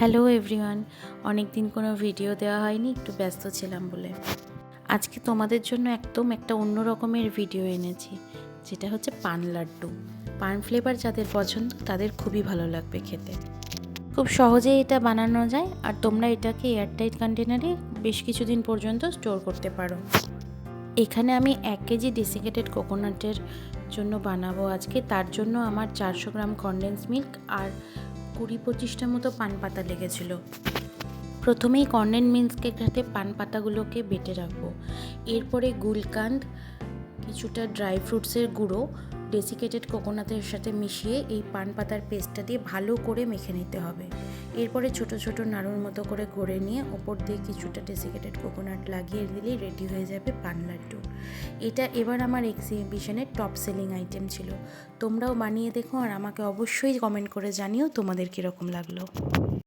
Hello everyone, অনেক দিন কোনো ভিডিও দেওয়া হয়নি, একটু ব্যস্ত ছিলাম বলে। আজকে তোমাদের জন্য একদম একটা অন্য রকমের ভিডিও এনেছি, যেটা হচ্ছে পান লাড্ডু। পান ফ্লেভার যাদের পছন্দ তাদের খুবই ভালো লাগবে খেতে। খুব সহজেই এটা বানানো যায়, আর তোমরা এটাকে এয়ারটাইট কন্টেনারে বেশ কিছুদিন পর্যন্ত স্টোর করতে পারো। এখানে আমি 1 কেজি ডেসিকেটেড কোকোনাটের জন্য বানাবো আজকে। তার জন্য আমার 400 গ্রাম কনডেন্স মিল্ক আর 20-25টা মতো পান পাতা লেগেছিলো। প্রথমেই কনডেন্স মিল্কের সাথে পান পাতাগুলোকে বেটে রাখবো। এরপরে গুলকান্দ, কিছুটা ড্রাই ফ্রুটসের গুঁড়ো ডেসিকেটেড কোকোনাটের সাথে মিশিয়ে এই পান পাতার পেস্টটা দিয়ে ভালো করে মেখে নিতে হবে। এরপরে ছোট ছোট নাড়ুর মতো করে গড়ে নিয়ে ওপর দিয়ে কিছুটা ডেসিকেটেড কোকোনাট লাগিয়ে দিলেই রেডি হয়ে যাবে পান লাড্ডু। এটা এবার আমার এক্সিবিশনের টপ সেলিং আইটেম ছিল। তোমরাও বানিয়ে দেখো আর আমাকে অবশ্যই কমেন্ট করে জানিও তোমাদের কীরকম লাগলো।